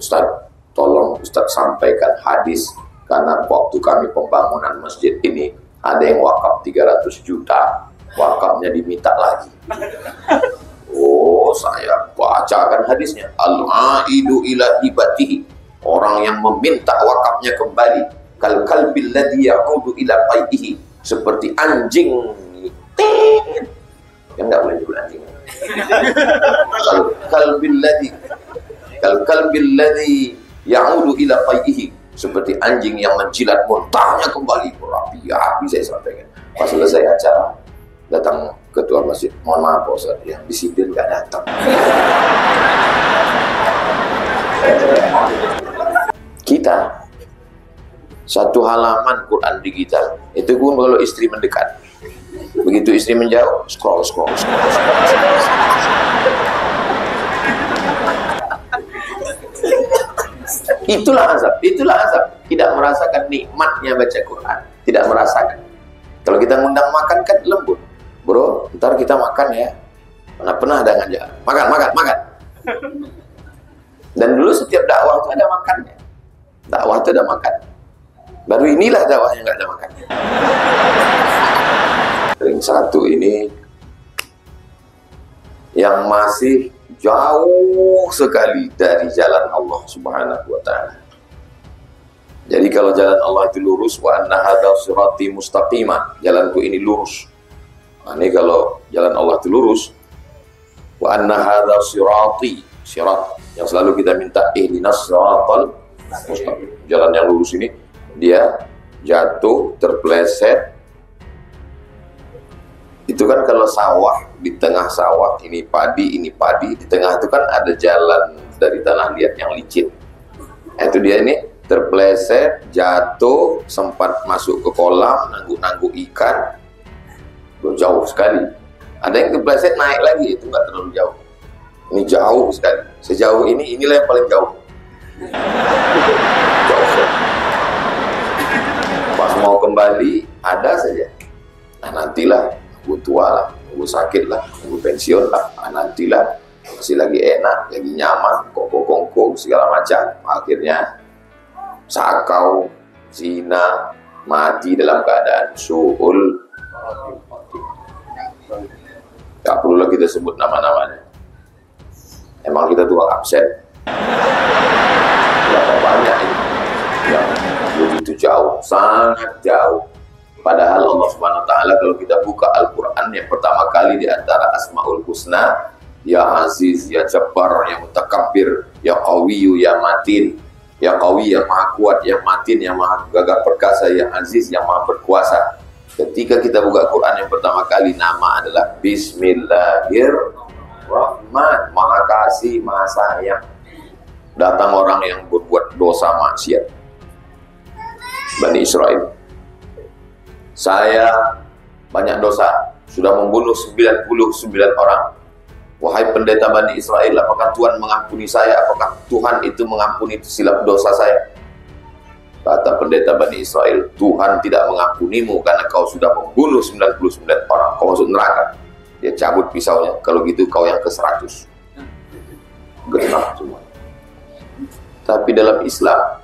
Ustaz, tolong Ustaz sampaikan hadis, karena waktu kami pembangunan masjid ini ada yang wakaf 300 juta, wakafnya diminta lagi. Oh, saya bacakan hadisnya. Al-aidu ila hibatihi, orang yang meminta wakafnya kembali, kal kalbil ladzi ya'udu ila qaidihi, seperti anjing yang enggak boleh disebut anjing. Kal kalbil ladzi ya'udu ila qaidihi, seperti anjing yang menjilat muntahnya kembali. Berapi-api saya sampaikan. Pas selesai acara, datang ketua masjid, mohon maaf Pak Ustaz, yang disiplin nggak datang. Kita satu halaman Quran digital itu pun kalau istri mendekat, begitu istri menjauh, scroll. Itulah azab. Tidak merasakan nikmatnya baca Quran, tidak merasakan. Kalau kita ngundang makan kan lembut, bro, ntar kita makan ya. Mana pernah ada ngajak makan. Dan dulu setiap dakwah itu ada makannya. Dakwah itu ada makan. Baru inilah dakwahnya nggak ada makannya. Ring satu ini yang masih jauh sekali dari jalan Allah Subhanahu wa ta'ala. Jadi kalau jalan Allah itu lurus, wa anna hadza sirati mustaqima, jalanku ini lurus. Nah, ini kalau jalan Allah itu lurus, wa anna hadza sirati, sirat yang selalu kita minta, ihdinas siratal mustaqim. Jalan yang lurus ini dia jatuh, terpleset. Itu kan kalau sawah, di tengah sawah ini padi, di tengah itu kan ada jalan dari tanah liat yang licin. Itu dia ini terpleset, jatuh, sempat masuk ke kolam, nangguk-nangguk ikan, jauh sekali. Ada yang terpleset naik lagi, itu nggak terlalu jauh. Ini jauh sekali. Sejauh ini, inilah yang paling jauh. Jauh sekali. Pas mau kembali, ada saja. Nah, nantilah, nunggu tua lah, nunggu sakit lah, nunggu pensiun lah, nantilah, masih lagi enak, lagi nyaman, kongko-kongko, segala macam. Akhirnya sakau, zina, mati dalam keadaan su'ul. Gak perlu lagi kita sebut nama-namanya. Emang kita tukang absen. Berapa banyak ini yang begitu jauh, sangat jauh. Padahal Allah Subhanahu wa ta'ala kalau kita buka Al-Quran yang pertama kali di antara Asmaul Husna, Ya Aziz, Ya Jabbar, Ya Mutakabbir, Ya Qawiyu, Ya Matin. Ya Qawi, yang maha kuat, yang matin, yang maha gagah perkasa, yang aziz, yang maha berkuasa. Ketika kita buka Quran yang pertama kali, nama adalah Bismillahirrahman, maha kasih, maha sayang. Datang orang yang berbuat dosa maksiat, Bani Israel. Saya banyak dosa, sudah membunuh 99 orang. Wahai pendeta Bani Israel, apakah Tuhan mengampuni saya? Apakah Tuhan itu mengampuni silap dosa saya? Kata pendeta Bani Israel, Tuhan tidak mengampunimu karena kau sudah membunuh 99 orang. Kau masuk neraka. Dia cabut pisaunya. Kalau gitu kau yang ke-100. Genap semua. Tapi dalam Islam,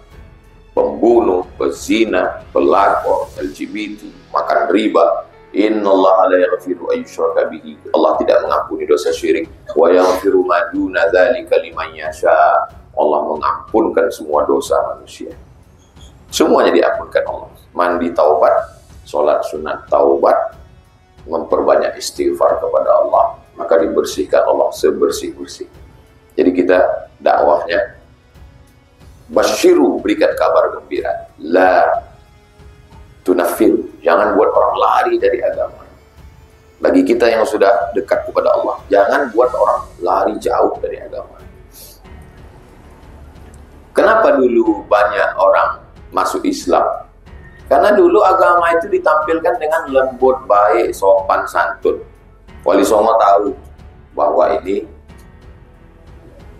pembunuh, pezina, pelakor, LGBT, makan riba, innallaha la yaghfiru an yushraka bihi. Allah tidak mengampuni dosa syirik. Wa yaghfiru ma duna dzalika liman yasha. Allah mengampunkan semua dosa manusia. Semuanya diampunkan Allah. Mandi taubat, salat sunat taubat, memperbanyak istighfar kepada Allah, maka dibersihkan Allah sebersih-bersih. Jadi kita dakwahnya basyiru, berikan kabar gembira, la tunafir, jangan buat orang lari dari agama. Bagi kita yang sudah dekat kepada Allah, jangan buat orang lari jauh dari agama. Kenapa dulu banyak orang masuk Islam? Karena dulu agama itu ditampilkan dengan lembut, baik, sopan, santun. Wali Songo tahu bahwa ini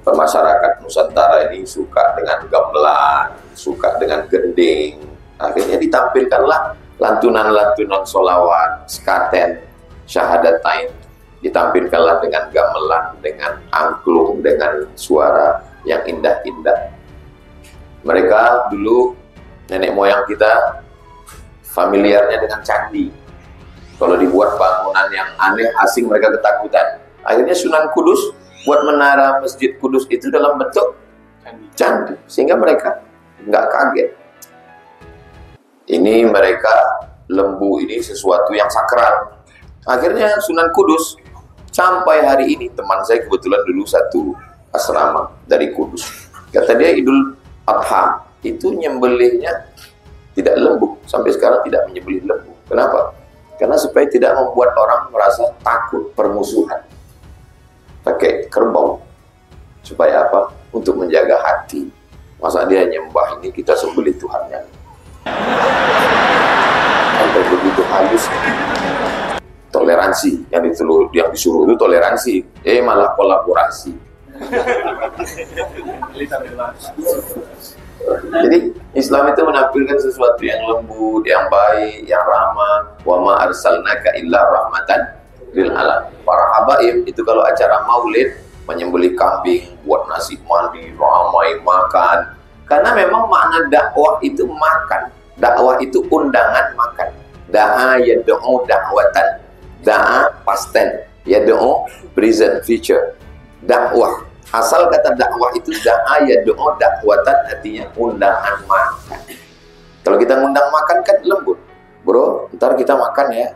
masyarakat Nusantara ini suka dengan gamelan, suka dengan gending. Akhirnya ditampilkanlah lantunan-lantunan sholawat, skaten, syahadatain. Ditampilkanlah dengan gamelan, dengan angklung, dengan suara yang indah-indah. Mereka dulu, nenek moyang kita, familiarnya dengan candi. Kalau dibuat bangunan yang aneh, asing, mereka ketakutan. Akhirnya Sunan Kudus buat menara Masjid Kudus itu dalam bentuk candi. Sehingga mereka nggak kaget. Ini mereka, lembu ini sesuatu yang sakral. Akhirnya Sunan Kudus, sampai hari ini, teman saya kebetulan dulu satu asrama dari Kudus. Kata dia Idul Adha itu nyembelihnya tidak lembu, sampai sekarang tidak menyembelih lembu. Kenapa? Karena supaya tidak membuat orang merasa takut permusuhan. Pakai kerbau. Supaya apa? Untuk menjaga hati. Masa dia nyembah ini kita sembelih Tuhannya. Sampai begitu halus. Toleransi yang disuruh itu toleransi. Malah kolaborasi. Jadi Islam itu menampilkan sesuatu yang lembut, yang baik, yang ramah. Wa ma arsalnaka illa rahmatan lil alamin. Para habaib itu kalau acara maulid menyembelih kambing, buat nasi mandi, ramai makan. Karena memang makna dakwah itu makan. Dakwah itu undangan makan. Da'a yad'u da'watan. Da'a past tense, yad'u present future. Dakwah. Asal kata dakwah itu da'a yad'u dakwatan, artinya undangan makan. Kalau kita ngundang makan kan lembut. Bro, ntar kita makan ya.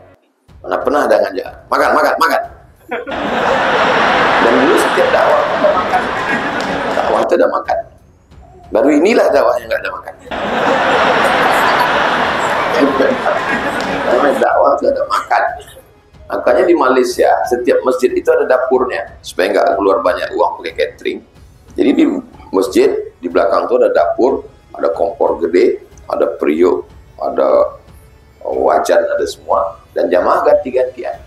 Mana pernah ada ngajak. Makan. Dan dulu setiap dakwah ada makan. Dakwah itu ada makan. Baru inilah dakwah yang nggak ada makan. Karena dakwah itu ada makan. Makanya di Malaysia, setiap masjid itu ada dapurnya. Supaya nggak keluar banyak uang pakai catering. Jadi di masjid, di belakang itu ada dapur, ada kompor gede, ada periuk, ada wajan, ada semua. Dan jamaah ganti-gantian.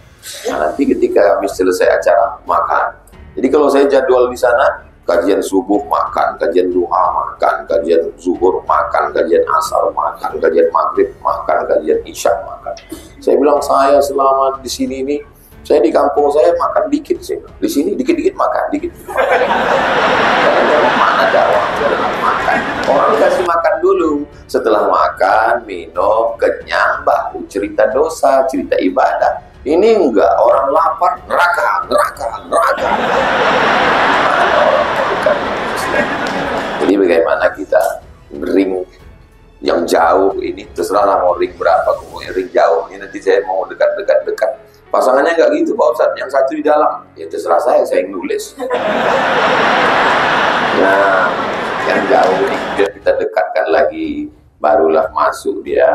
Nah, nanti ketika habis selesai acara, makan. Jadi kalau saya jadwal di sana, kajian subuh makan, kajian duha makan, kajian zuhur makan, kajian asar makan, kajian maghrib makan, kajian isya makan. Saya bilang, saya selama di sini ini, saya di kampung saya makan dikit sih. Di sini dikit-dikit makan, dikit. Karena memang mana dakwah adalah makan. Orang dikasih makan dulu. Setelah makan, minum, kenyang, baru cerita dosa, cerita ibadah. Ini enggak, orang lapar, neraka. Jadi bagaimana kita ring yang jauh ini, terserah mau ring berapa, mau ring jauh ini, nanti saya mau dekat. Pasangannya nggak gitu Pak Ustadz, yang satu di dalam, ya terserah saya yang nulis. Nah, yang jauh ini biar kita dekatkan lagi, barulah masuk dia.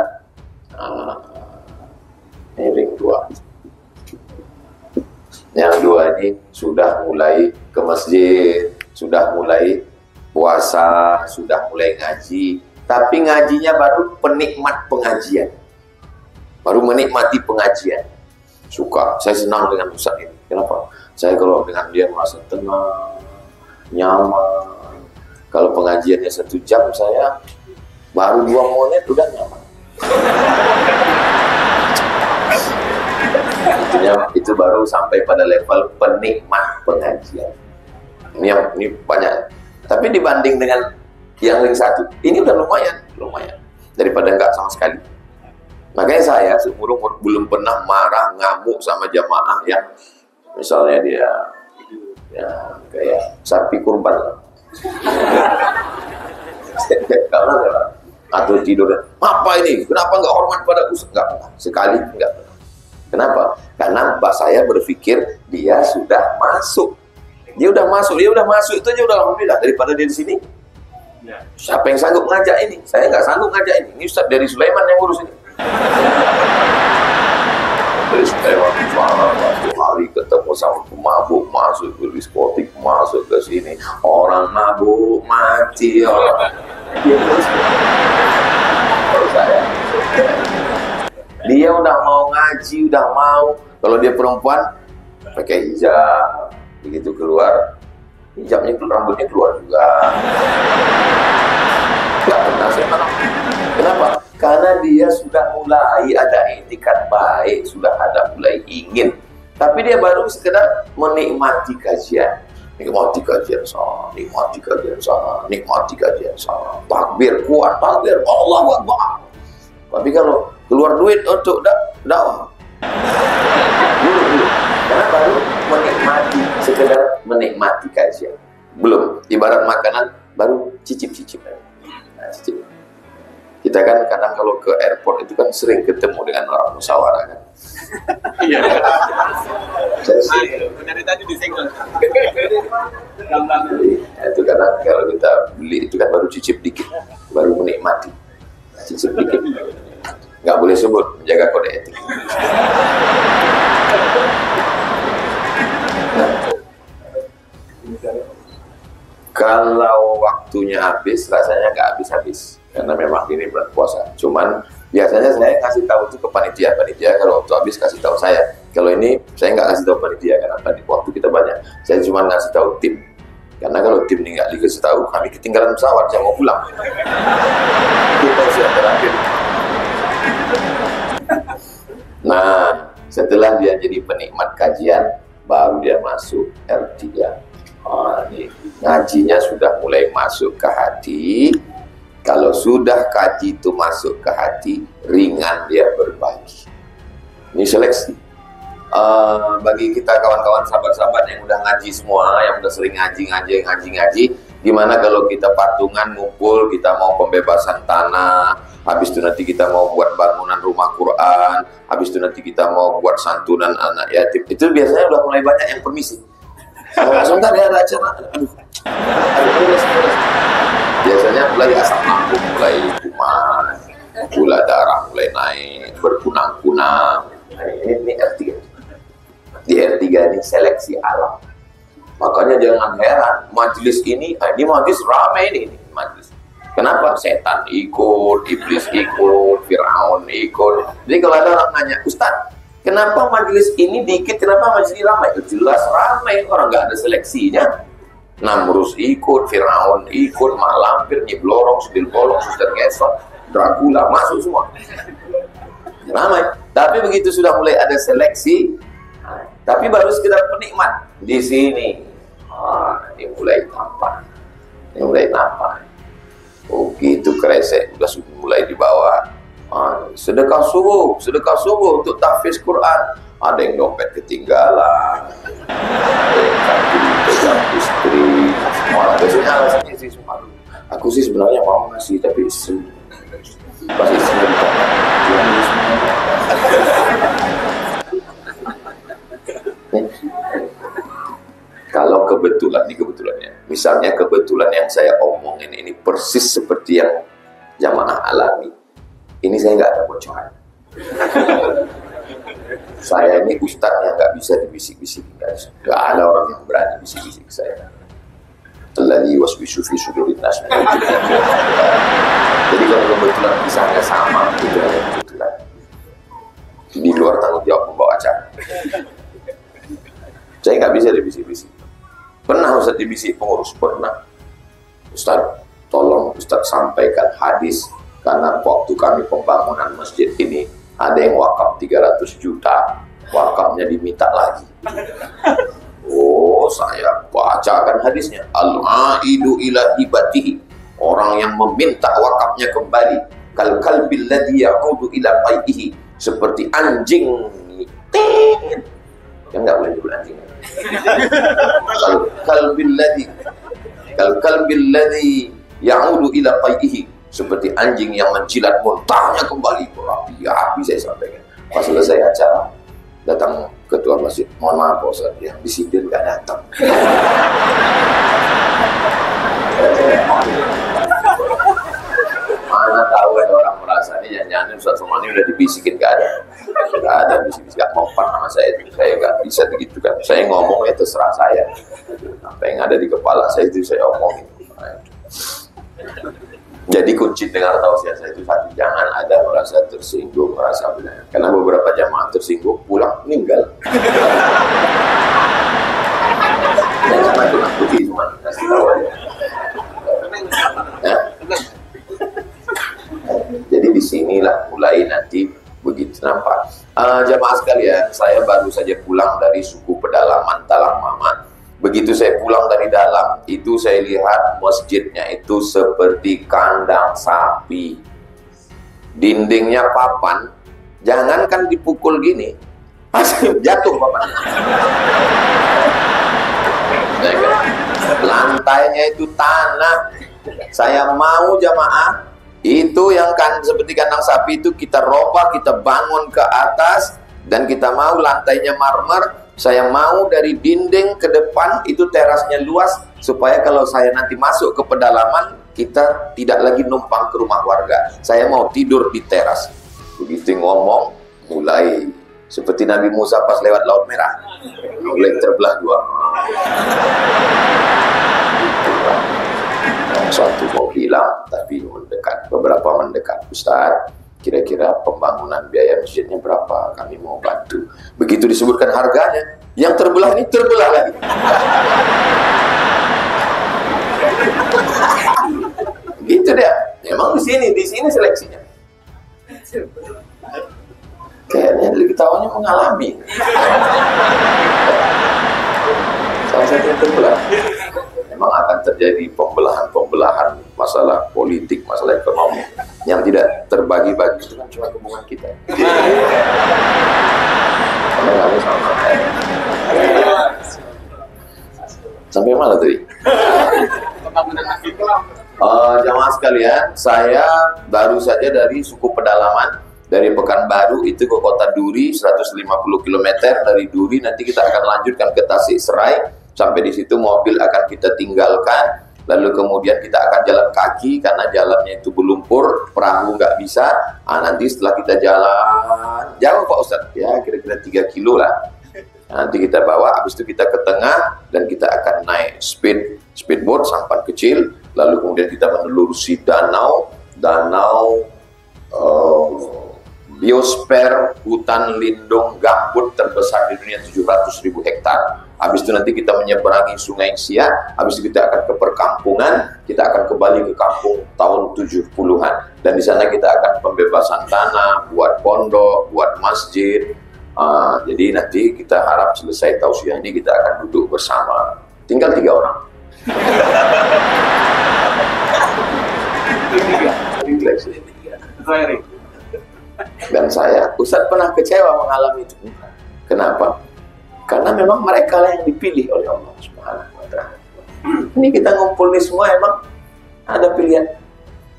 Ini ring 2. Yang 2 ini sudah mulai ke masjid, sudah mulai puasa, sudah mulai ngaji, tapi ngajinya baru penikmat pengajian, baru menikmati pengajian. Suka, saya senang dengan Ustaz ini. Kenapa? Saya kalau dengan dia merasa tenang, nyaman. Kalau pengajiannya 1 jam, saya baru 2 menit udah nyaman. Itu baru sampai pada level penikmat pengajian. Ini banyak. Tapi dibanding dengan yang ring 1, ini udah lumayan daripada enggak sama sekali. Makanya saya seumur umur belum pernah marah ngamuk sama jamaah yang misalnya dia ya kayak sapi kurban atau tidur, apa ini? Kenapa nggak hormat pada Ustaz? Nggak pernah, sekali nggak pernah. Kenapa? Karena mbak saya berpikir dia sudah masuk. Dia udah masuk itu aja udah alhamdulillah, daripada dia di sini. Siapa yang sanggup ngajak ini? Saya nggak sanggup ngajak ini. Ini Ustaz dari Sulaiman yang ngurus ini. Dari Sulaiman satu hari ketemu sama pemabuk, masuk ke diskotik, masuk ke sini, orang mabuk mati orang. Dia terus saya. Dia udah mau ngaji, udah mau. Kalau dia perempuan pakai hijab, begitu keluar hijabnya itu rambutnya keluar juga. Gak pernah saya marah. Kenapa? Karena dia sudah mulai ada etikat baik, sudah ada mulai ingin. Tapi dia baru sekedar menikmati kajian. nikmati kajian sana, nikmati kajian sana, nikmati kajian sana. Takbir kuat, takbir Allahu Akbar. Tapi kalau keluar duit untuk dakwah, dulu, karena baru menikmati, sekedar menikmati kajian. Belum, ibarat makanan baru cicip-cicip. Nah, cicip. Kita kan kadang kalau ke airport itu kan sering ketemu dengan orang musyawarah kan. Iya. Dari tadi disenggol. Itu kadang kalau kita beli itu kan baru cicip dikit, baru menikmati, cicip dikit. Nggak boleh sebut, menjaga kode etik. Kalau waktunya habis, rasanya nggak habis-habis. Karena memang ini bulan puasa. Cuman biasanya saya kasih tahu itu ke panitia. Panitia kalau waktu habis kasih tahu saya. Kalau ini saya nggak kasih tahu panitia karena tadi waktu kita banyak. Saya cuma ngasih tahu tim. Karena kalau tim ini nggak dikasih tahu, kami ketinggalan pesawat. Saya mau pulang. Kita sudah terakhir. Nah, setelah dia jadi penikmat kajian, baru dia masuk R3. Ini ngajinya sudah mulai masuk ke hati. Kalau sudah kaji itu masuk ke hati, ringan dia berbagi. Ini seleksi. Bagi kita kawan-kawan sahabat-sahabat yang udah ngaji semua, yang udah sering ngaji, gimana kalau kita patungan ngumpul, kita mau pembebasan tanah, habis itu nanti kita mau buat bangunan rumah Quran, habis itu nanti kita mau buat santunan anak yatim. Itu biasanya udah mulai banyak yang permisi. Sebentar ya ada acara. Aduh, biasanya mulai asam lambung, mulai kuman, gula darah mulai naik, berkunang-kunang. Ini R3. Di R3 ini seleksi alam. Makanya jangan heran, majelis ini majelis ramai ini majelis. Kenapa? Setan ikut, iblis ikut, Firaun ikut. Jadi kalau ada orang nanya, Ustaz, kenapa majelis ini dikit, kenapa majelis ini ramai? Jelas ramai, orang nggak ada seleksinya. Namrus ikut, Firaun ikut, Mak Lampir, Nyi Blorong, Sudil Bolong, Suster Gesot, Dracula, masuk semua. Ramai. Tapi begitu sudah mulai ada seleksi, tapi baru sekedar penikmat di sini. Ini mulai nampak. Ini mulai nampak. Oh gitu kresek, sudah mulai dibawa. Sedekah subuh untuk tahfiz Quran. Ada yang dompet ketinggalan, ada yang kartu pegang istri. Biasanya alasannya sih semua. Aku sih sebenarnya mau ngasih, tapi istri pas istrinya ditanya, kalau kebetulannya, misalnya kebetulan yang saya omongin ini persis seperti yang jamaah alami. Ini saya nggak ada bocoran. Saya ini ustaz yang nggak bisa dibisik-bisik, guys. Nggak ada orang yang berani bisik-bisik ke saya. Alladzi waswisu fi sudurin nas. Jadi kalau kebetulan kisahnya sama, itu hanya kebetulan. Di luar tanggung jawab membawa acara. Saya nggak bisa dibisik-bisik. Pernah Ustaz dibisik pengurus? Pernah. Ustaz, tolong Ustaz sampaikan hadis. Karena waktu kami pembangunan masjid ini, ada yang wakaf 300 juta, wakafnya diminta lagi. Oh, saya bacakan hadisnya. Al-aidu ila hibatihi. Orang yang meminta wakafnya kembali. Kal kalbil ladzi ya'udu ila qaihi. Seperti anjing. Kan enggak boleh disebut anjing. Kal kalbil ladzi ya'udu ila qaihi. Seperti anjing yang menjilat muntahnya kembali. Berapi-api saya sampaikan. Pas selesai acara, datang ketua masjid, mohon maaf Pak Ustaz, yang disiplin gak datang. Mana tahu ada orang merasa ini nyanyi Ustaz Somani udah dibisikin, gak ada bisik-bisik, gak mempan sama saya gak bisa begitu kan. Saya ngomong ya terserah saya, apa yang ada di kepala saya itu saya omongin. Jadi kunci dengar tausiah saya itu satu, jangan ada merasa tersinggung, merasa benar. Karena beberapa jamaah tersinggung, pulang meninggal. Jangan nakut-nakuti, cuma kasih tahu aja. Ya? Jadi disinilah mulai nanti begitu nampak. Jamaah sekalian, saya baru saja pulang dari suku pedalaman Talang Mama. Begitu saya pulang dari dalam, itu saya lihat masjidnya itu seperti kandang sapi. Dindingnya papan, jangankan dipukul gini, jatuh papannya. Lantainya itu tanah. Saya mau jamaah itu yang kan seperti kandang sapi itu kita rombak, kita bangun ke atas, dan kita mau lantainya marmer. Saya mau dari dinding ke depan itu terasnya luas, supaya kalau saya nanti masuk ke pedalaman, kita tidak lagi numpang ke rumah warga. Saya mau tidur di teras. Begitu ngomong, mulai seperti Nabi Musa pas lewat Laut Merah, mulai terbelah dua. Yang satu mau hilang, tapi mendekat, beberapa mendekat. Ustaz, kira-kira pembangunan biaya masjidnya berapa? Kami mau bantu. Begitu disebutkan harganya, yang terbelah ini terbelah lagi. Gitu dia. Memang di sini seleksinya. Kayaknya dari ketawanya mengalami. Salah satu yang terbelah. Memang akan terjadi pembelahan masalah politik, masalah ekonomi yang tidak terbagi-bagi. Itu kan cuma hubungan kita. Karena kami sama. Sampai mana tadi? Jamaah sekalian, saya baru saja dari suku pedalaman, dari Pekanbaru itu ke Kota Duri 150 km. Dari Duri nanti kita akan lanjutkan ke Tasik Serai. Sampai di situ mobil akan kita tinggalkan, lalu kemudian kita akan jalan kaki karena jalannya itu berlumpur, perahu nggak bisa. Nanti setelah kita jalan jauh Pak Ustadz, ya kira-kira 3 kilo lah. Nanti kita bawa, habis itu kita ke tengah dan kita akan naik speedboat sampan kecil, lalu kemudian kita menelusuri danau biosfer, hutan lindung gambut terbesar di dunia 700.000 hektar. Habis itu nanti kita menyeberangi Sungai Siak, habis itu kita akan ke perkampungan, kita akan kembali ke kampung tahun 70-an. Dan di sana kita akan pembebasan tanah, buat pondok, buat masjid. Jadi nanti kita harap selesai tausiah ini kita akan duduk bersama. Tinggal 3 orang. Dan saya, Ustadz pernah kecewa mengalami itu. Kenapa? Karena memang mereka lah yang dipilih oleh Allah Subhanahu wa Ta'ala. Ini kita ngumpul nih semua, emang ada pilihan.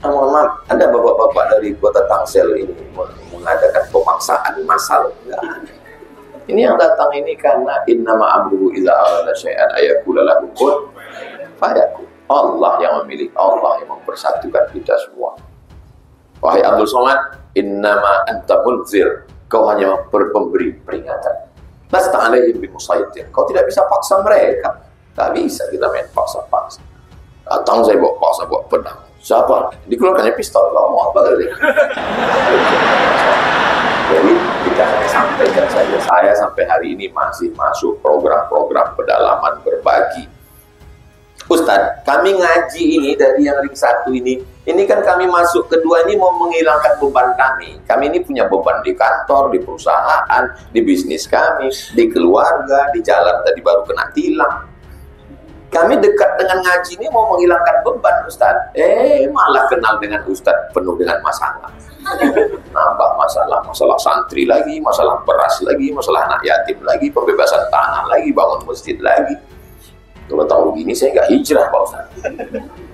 Mohon maaf, ada bapak-bapak dari kota Tangsel ini mengadakan pemaksaan massal. Ini yang datang ini karena innama amruhu idza arada syai'an ayaqula lahu kun fayakun. Allah yang memilih, Allah yang mempersatukan kita semua. Wahai Abdul Somad, innama anta munzir, kau hanya pemberi peringatan. Lasta alaihim bimusaitir, kau tidak bisa paksa mereka. Tak bisa kita main paksa-paksa. Datang saya bawa paksa, bawa pedang. Siapa? Dikeluarkannya pistol. Kamu apa tadi? Jadi kita sampaikan saja. Saya sampai hari ini masih masuk program-program pedalaman berbagi. Ustadz, kami ngaji ini dari yang ring 1 ini kan kami masuk kedua ini mau menghilangkan beban kami. Kami ini punya beban di kantor, di perusahaan, di bisnis kami, di keluarga, di jalan tadi baru kena tilang. Kami dekat dengan ngaji ini mau menghilangkan beban Ustadz. Malah kenal dengan Ustadz penuh dengan masalah. Nambah masalah santri lagi, masalah beras lagi, masalah anak yatim lagi, pembebasan tanah lagi, bangun masjid lagi. Kalau tahu gini saya nggak hijrah Pak Ustaz.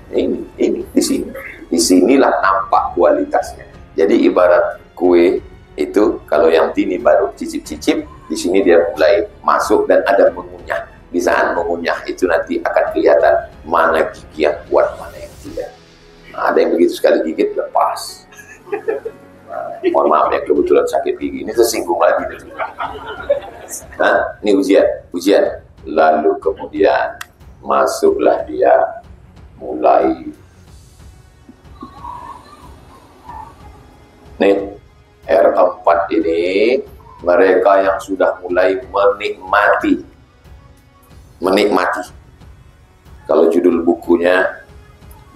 Ini di sini. Di sinilah nampak kualitasnya. Jadi ibarat kue itu kalau yang tini baru cicip-cicip, di sini dia mulai masuk dan ada mengunyah. Di saat mengunyah itu nanti akan kelihatan mana gigi yang kuat, mana yang tidak. Ada yang begitu sekali gigit lepas. Mohon maaf ya, kebetulan sakit gigi ini tersinggung lagi. Ini ujian. Lalu kemudian masuklah dia mulai nih R4 ini, mereka yang sudah mulai menikmati. Kalau judul bukunya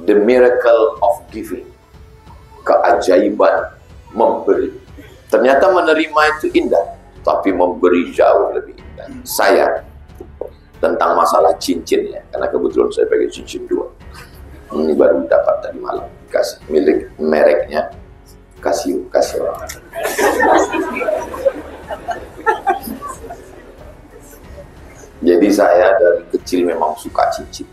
The Miracle of Giving, keajaiban memberi. Ternyata menerima itu indah, tapi memberi jauh lebih indah. Saya tentang masalah cincin ya, karena kebetulan saya pakai cincin 2. Ini baru dapat tadi malam, kasih milik mereknya Casio orang. Jadi saya dari kecil memang suka cincin.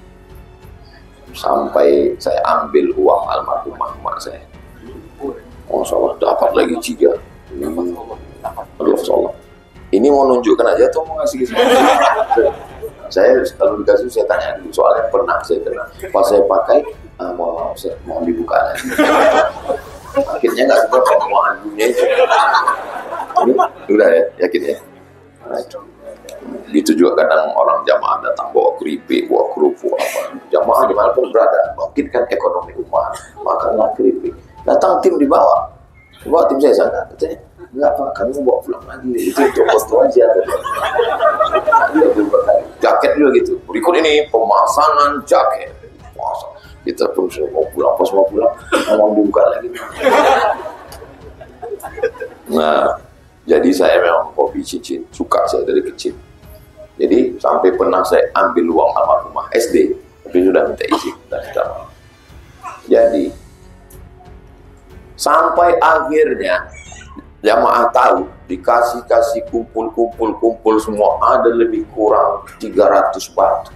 Sampai saya ambil uang almarhumah mak saya. Oh, Allah dapat lagi 3. Allah. Ini mau nunjukkan aja atau mau ngasih saya kalau dikasih saya tanya dulu, soalnya pernah saya kena. Pas saya pakai, mau dibuka lagi. Akhirnya nggak sempat mau adunya itu. Ini udah ya, yakin ya. Nah, gitu juga kadang orang jamaah datang bawa keripik, bawa kerupuk apa. Jamaah dimanapun berada, bangkitkan ekonomi umat, makanlah keripik. Datang tim dibawa tim saya sana, katanya enggak Pak, kami bawa pulang lagi, itu foto aja. Jaket juga gitu, berikut ini pemasangan jaket. Kita pun mau pulang, pas mau pulang mau dibuka lagi. Nah, jadi saya memang hobi cincin, suka saya dari kecil. Jadi sampai pernah saya ambil uang almarhumah SD, tapi sudah minta izin dan sekarang. Jadi sampai akhirnya jamaah tahu, dikasih kumpul semua, ada lebih kurang 300 batu.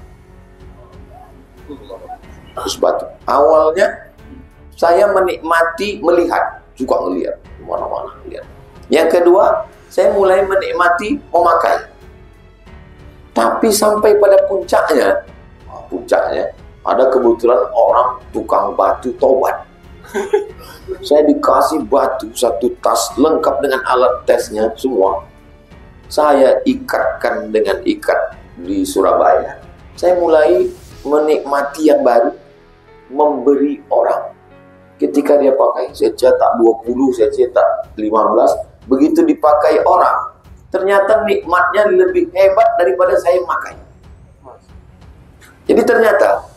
Awalnya saya menikmati melihat, suka ngelihat mana-mana lihat. Yang kedua, saya mulai menikmati memakai. Tapi sampai pada puncaknya ada kebetulan orang tukang batu tobat. Saya dikasih batu 1 tas lengkap dengan alat tesnya semua. Saya ikatkan dengan ikat di Surabaya. Saya mulai menikmati yang baru, memberi orang. Ketika dia pakai, saya cetak 20, saya cetak 15. Begitu dipakai orang, ternyata nikmatnya lebih hebat daripada saya makai. Jadi ternyata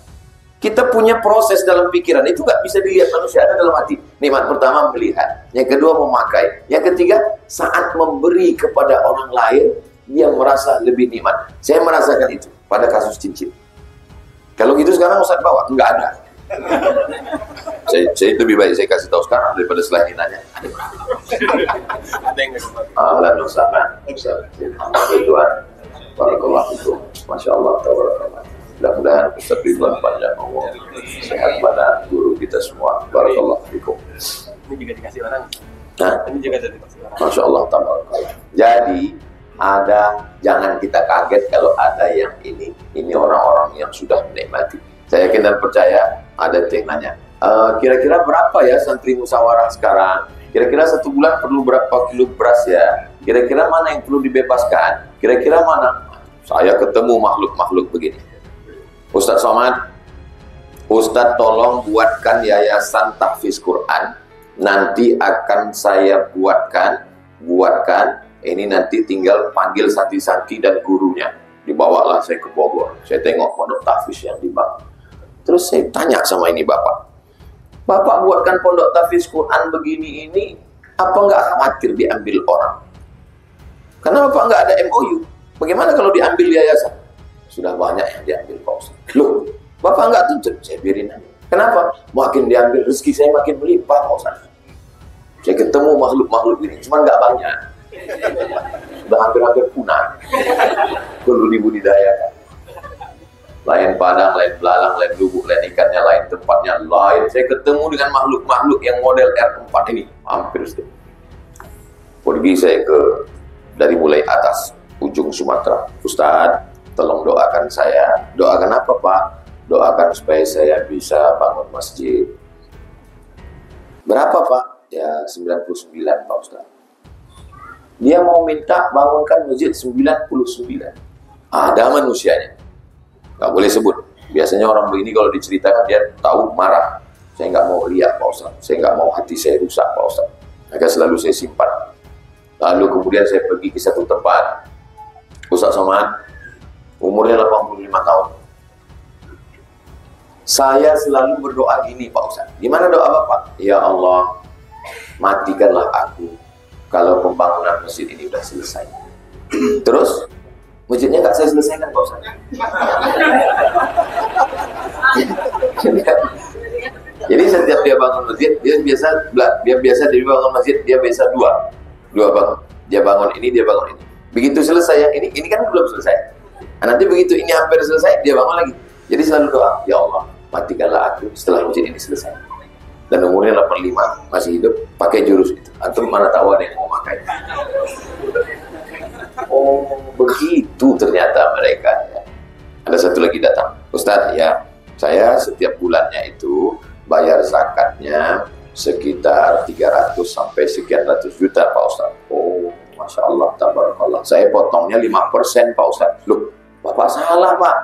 kita punya proses dalam pikiran, itu gak bisa dilihat manusia, ada dalam hati. Nikmat pertama melihat, yang kedua memakai, yang ketiga saat memberi kepada orang lain, dia merasa lebih nikmat. Saya merasakan itu pada kasus cincin. Kalau gitu sekarang Ustaz bawa, enggak ada. Saya lebih baik saya kasih tahu sekarang daripada setelah ini nanya. Ahlan wa sahlan. Tuhan, barakallahu fikum. Masya Allah, tabarakallah. Mudah-mudahan Ustaz Ridwan panjang umur, sehat pada guru kita semua. Barakallahu fikum. Ini juga dikasih orang. Nah, ini juga dikasih orang. Masya Allah, tabarakallah. Jadi jangan kita kaget kalau ada yang ini orang-orang yang sudah menikmati. Saya yakin dan percaya ada yang nanya, kira-kira berapa ya santri musyawarah sekarang? Kira-kira 1 bulan perlu berapa kilo beras ya? Kira-kira mana yang perlu dibebaskan? Kira-kira mana? Saya ketemu makhluk-makhluk begini. Ustaz Somad, Ustaz tolong buatkan yayasan tahfiz Quran. Nanti akan saya buatkan. Ini nanti tinggal panggil santri-santri dan gurunya. Dibawalah saya ke Bogor. Saya tengok pondok tahfiz yang dibangun. Terus saya tanya sama ini Bapak buatkan pondok tahfiz Quran begini ini, apa nggak khawatir diambil orang? Karena Bapak nggak ada MOU. Bagaimana kalau diambil yayasan? Sudah banyak yang diambil Pak Ustaz. Loh, Bapak nggak tuntut? Saya biarin aja. Kenapa? Makin diambil rezeki saya makin melimpah Pak Ustaz. Saya ketemu makhluk-makhluk ini, cuma nggak banyak. Sudah hampir-hampir punah. Perlu dibudidayakan. Lain padang, lain belalang, lain lubuk, lain ikannya, lain tempatnya, lain. Saya ketemu dengan makhluk-makhluk yang model R4 ini. Hampir setiap. Pergi saya dari mulai atas, ujung Sumatera. Ustaz, tolong doakan saya. Doakan apa Pak? Doakan supaya saya bisa bangun masjid. Berapa Pak? Ya 99 Pak Ustaz. Dia mau minta bangunkan masjid 99. Ada manusianya. Nggak boleh sebut. Biasanya orang begini kalau diceritakan dia tahu marah. Saya nggak mau riak Pak Ustaz. Saya nggak mau hati saya rusak Pak Ustaz. Maka selalu saya simpan. Lalu kemudian saya pergi ke satu tempat. Ustaz Somad, umurnya 85 tahun. Saya selalu berdoa gini Pak Ustaz. Gimana doa Bapak? Ya Allah, matikanlah aku kalau pembangunan masjid ini sudah selesai. Terus Masjidnya nggak saya selesaikan Pak Ustaz. Jadi setiap dia bangun masjid, dia biasa dia bangun masjid, dia biasa dua bangun. Dia bangun ini, dia bangun ini. Begitu selesai yang ini kan belum selesai. Nah, nanti begitu ini hampir selesai, dia bangun lagi. Jadi selalu doa, ya Allah, matikanlah aku setelah masjid ini selesai. Dan umurnya 85, masih hidup, pakai jurus itu. Antum mana tahu ada yang mau pakai. Oh, begitu ternyata mereka. Ya. Ada satu lagi datang, Ustadz ya, saya setiap bulannya itu bayar zakatnya sekitar 300 sampai sekian ratus juta Pak Ustadz. Oh, Masya Allah, tabarakallah. Saya potongnya 5% Pak Ustadz. Loh, Bapak salah Pak.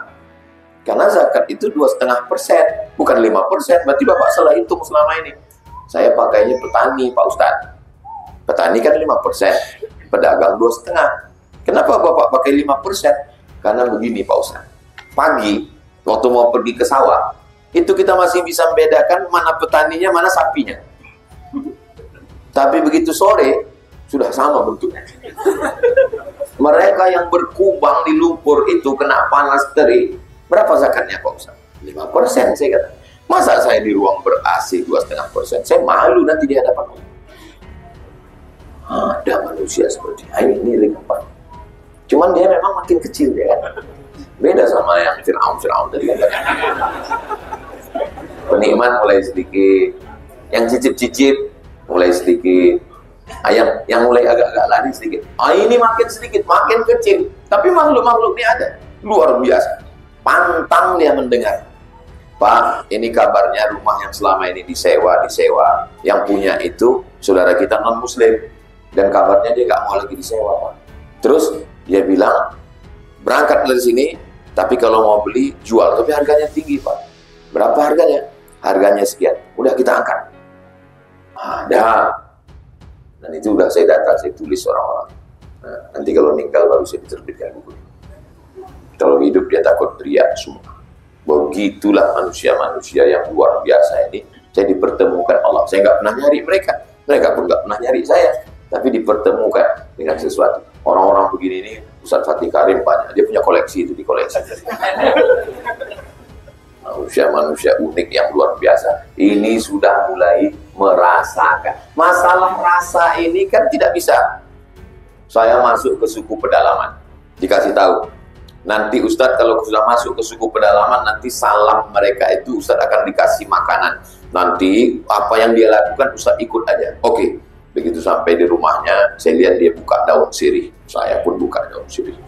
Karena zakat itu 2,5%, bukan 5%. Berarti Bapak salah hitung selama ini. Saya pakainya petani Pak Ustadz. Petani kan 5%, pedagang 2,5%. Kenapa Bapak pakai 5%? Karena begini Pak Ustadz. Pagi, waktu mau pergi ke sawah, itu kita masih bisa membedakan mana petaninya, mana sapinya. Tapi begitu sore, sudah sama bentuknya. Mereka yang berkubang di lumpur itu kena panas terik. Berapa zakatnya Pak Ustaz? 5% saya kata. Masa saya di ruang ber-AC 2,5%? Saya malu nanti di hadapan Allah. Ada manusia seperti ini ringkapan. Cuman dia memang makin kecil ya kan. Beda sama yang Fir'aun tadi kan. Penikmat mulai sedikit, yang cicip-cicip mulai sedikit, yang mulai agak-agak lari sedikit. Ini makin sedikit, makin kecil. Tapi makhluk-makhluk ini ada, luar biasa. Pantang dia mendengar. Pak, ini kabarnya rumah yang selama ini disewa. Yang punya itu saudara kita non-muslim. Dan kabarnya dia nggak mau lagi disewa, Pak. Terus dia bilang, berangkat dari sini, tapi kalau mau beli, jual. Tapi harganya tinggi, Pak. Berapa harganya? Harganya sekian. Udah kita angkat. Ada. Dan itu udah saya data, saya tulis orang-orang. Nah, nanti kalau meninggal baru saya diterbitkan buku. Kalau hidup dia takut teriak semua. Begitulah manusia-manusia yang luar biasa ini. Saya dipertemukan Allah. Saya nggak pernah nyari mereka. Mereka pun nggak pernah nyari saya. Tapi dipertemukan dengan sesuatu. Orang-orang begini ini, Ustaz Fatih Karim banyak. Dia punya koleksi itu, dikoleksi. Manusia-manusia unik yang luar biasa. Ini sudah mulai merasakan. Masalah rasa ini kan tidak bisa. Saya masuk ke suku pedalaman. Dikasih tahu. Nanti Ustadz kalau sudah masuk ke suku pedalaman, nanti salam mereka itu Ustadz akan dikasih makanan. Nanti apa yang dia lakukan Ustadz ikut aja. Oke. Begitu sampai di rumahnya, saya lihat dia buka daun sirih. Saya pun buka daun sirih.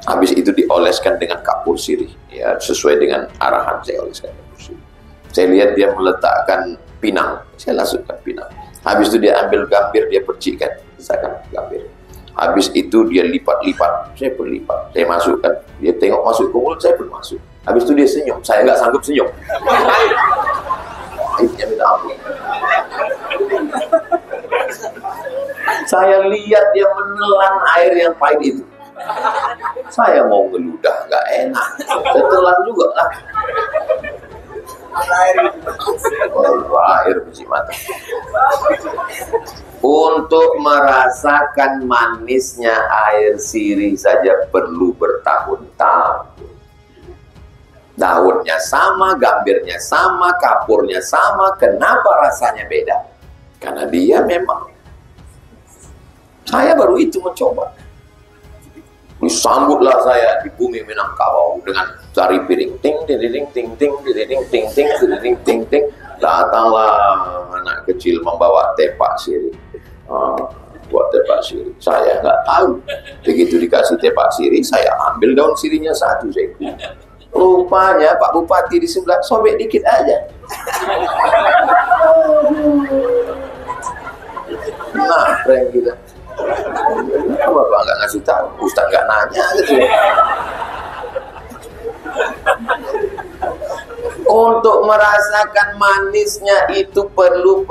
Habis itu dioleskan dengan kapur sirih. Ya, sesuai dengan arahan saya oleskan kapur sirih. Saya lihat dia meletakkan pinang. Saya masukkan pinang. Habis itu dia ambil gambir, dia percikkan. Misalkan gambir. Habis itu dia lipat-lipat, saya pun lipat. Saya masukkan, dia tengok masuk ke mulut, saya pun masuk. Habis itu dia senyum, saya nggak sanggup senyum. Pahitnya minta ampun. Saya lihat dia menelan air yang pahit itu. Saya mau ngeludah, nggak enak. Saya telan juga lah. Air biji mata. Untuk merasakan manisnya air sirih saja perlu bertahun-tahun. Daunnya sama, gambirnya sama, kapurnya sama. Kenapa rasanya beda? Karena dia memang. Saya baru itu mencoba. Disambutlah saya di bumi Minangkabau dengan cari piring. Ting, ting, ting, ting, ting, ting, ting, ting, ting, ting, ting, ting. Datanglah anak kecil membawa tepak sirih. Buat tepak sirih. Saya nggak tahu. Begitu dikasih tepak sirih, saya ambil daun sirihnya satu. Saya rupanya Pak Bupati di sebelah sobek dikit aja. Nah, prank kita. Bapak nggak ngasih tahu, Ustaz nggak nanya gitu. Untuk merasakan manisnya itu perlu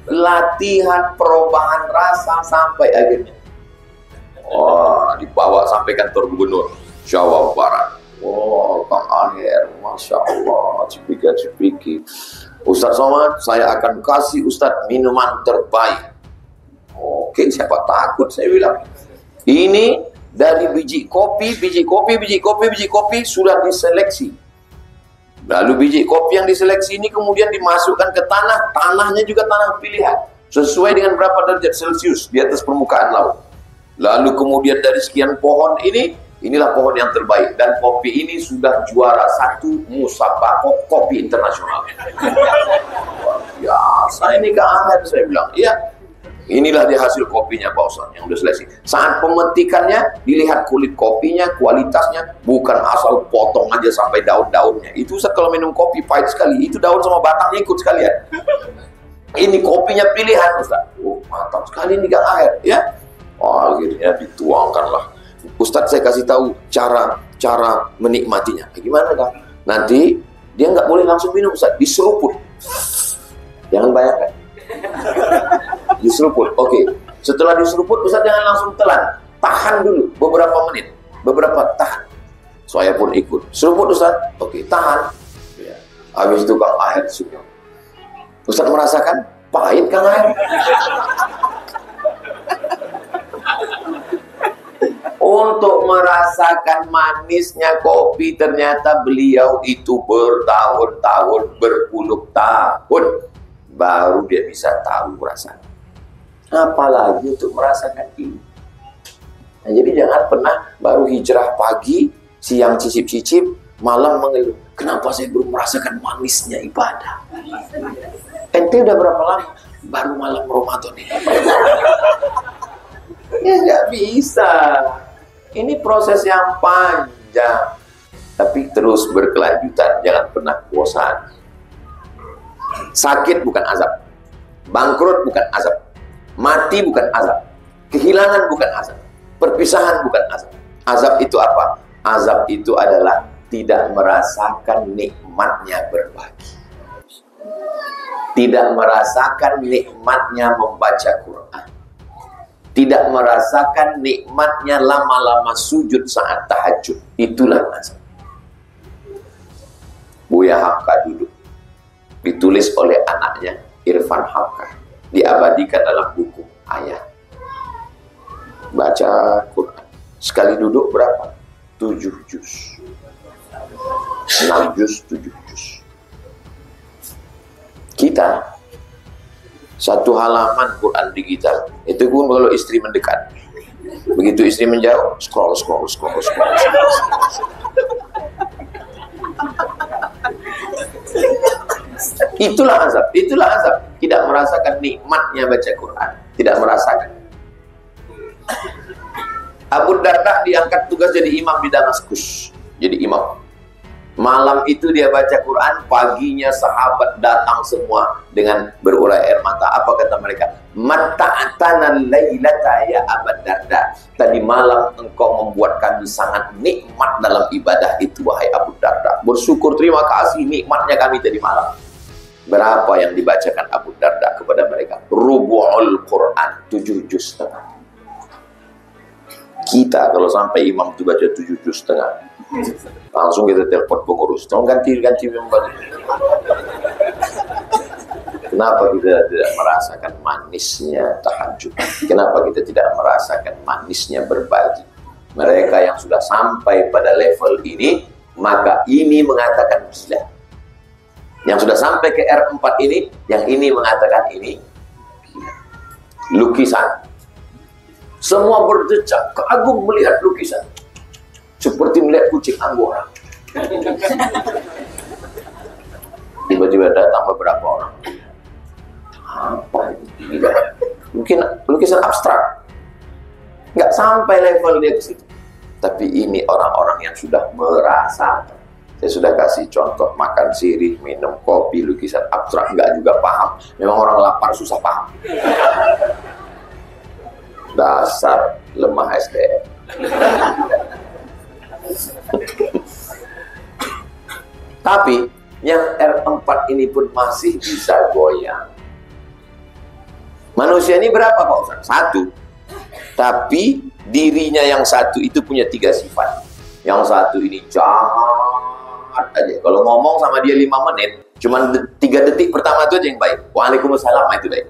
latihan perubahan rasa sampai akhirnya. Wah, dibawa sampai kantor gubernur Jawa Barat. Wah, Kang Aher, Masya Allah, cipika-cipiki. Ustaz Somad, saya akan kasih Ustaz minuman terbaik. Oke, siapa takut, saya bilang. Ini Dari biji kopi sudah diseleksi. Lalu biji kopi yang diseleksi ini kemudian dimasukkan ke tanah, tanahnya juga tanah pilihan, sesuai dengan berapa derajat Celcius di atas permukaan laut. Lalu kemudian dari sekian pohon ini, inilah pohon yang terbaik, dan kopi ini sudah juara 1 musabaqah kopi internasional. Ya, saya ini keangan, saya bilang, iya, inilah dia hasil kopinya Pak Ustaz yang udah seleksi. Saat pemetikannya, dilihat kulit kopinya, kualitasnya, bukan asal potong aja sampai daun-daunnya. Itu Ustaz kalau minum kopi pahit sekali, itu daun sama batangnya ikut sekalian. Ini kopinya pilihan Ustaz. Oh, mantap sekali ini Kang Aher, ya. Oh, akhirnya dituangkanlah. Ustaz saya kasih tahu cara menikmatinya. Gimana Kang? Nanti dia nggak boleh langsung minum Ustaz, diseruput. Jangan bayangkan. Diseruput. Oke. Setelah diseruput Ustaz jangan langsung telan. Tahan dulu beberapa menit. Tahan. Saya pun ikut. Seruput Ustaz. Oke, tahan. Ya. Habis itu Kang Aher sudah. Ustaz merasakan pahit Kang Aher. Untuk merasakan manisnya kopi ternyata beliau itu bertahun-tahun, berpuluh tahun baru dia bisa tahu rasanya. Apalagi untuk merasakan ini. Nah, jadi jangan pernah baru hijrah pagi, siang cicip-cicip, malam mengeluh. Kenapa saya belum merasakan manisnya ibadah? Ente udah berapa lama? Baru malam Ramadan ini. Ya nggak bisa. Ini proses yang panjang, tapi terus berkelanjutan. Jangan pernah bosan. Sakit bukan azab, bangkrut bukan azab, mati bukan azab, kehilangan bukan azab, perpisahan bukan azab. Azab itu apa? Azab itu adalah tidak merasakan nikmatnya berbagi, tidak merasakan nikmatnya membaca Quran, tidak merasakan nikmatnya lama-lama sujud saat tahajud. Itulah azab. Buya Hamka duduk, ditulis oleh anaknya Irfan Hamka, diabadikan dalam buku ayah. Baca Quran sekali duduk berapa? 7 juz, 6 juz, 7 juz. Kita satu halaman Quran digital itu pun kalau istri mendekat, begitu istri menjauh, scroll. Itulah azab. Tidak merasakan nikmatnya baca Quran, tidak merasakan. Abu Darda diangkat tugas jadi imam di Damaskus, jadi imam. Malam itu dia baca Quran, paginya sahabat datang semua dengan berurai air mata. Apa kata mereka? Mata'atana lailata ya Abu Darda. Tadi malam engkau membuat kami sangat nikmat dalam ibadah itu, wahai Abu Darda. Bersyukur, terima kasih nikmatnya kami tadi malam. Berapa yang dibacakan Abu Darda kepada mereka? Rubu'ul Quran, 7 juz setengah. Kita kalau sampai imam itu baca 7 juz setengah, langsung kita telepon pengurus, tolong ganti member. Kenapa kita tidak merasakan manisnya tahajud? Kenapa kita tidak merasakan manisnya berbagi? Mereka yang sudah sampai pada level ini, maka ini mengatakan gila. Yang sudah sampai ke R4 ini, yang ini mengatakan ini gila. Lukisan, semua berdecak, kagum melihat lukisan, seperti melihat kucing Anggora. Tiba-tiba datang beberapa orang. Apa ini? Mungkin lukisan abstrak, nggak sampai level dia ke situ. Tapi ini orang-orang yang sudah merasakan. Saya sudah kasih contoh, makan sirih, minum kopi, lukisan abstrak, nggak juga paham. Memang orang lapar susah paham. Dasar lemah SDM. Tapi yang R4 ini pun masih bisa goyang. Manusia ini berapa Pak Ustaz? 1. Tapi dirinya yang satu itu punya 3 sifat. Yang satu ini jahat aja. Kalau ngomong sama dia 5 menit, cuman 3 detik pertama itu aja yang baik. Waalaikumsalam, itu baik.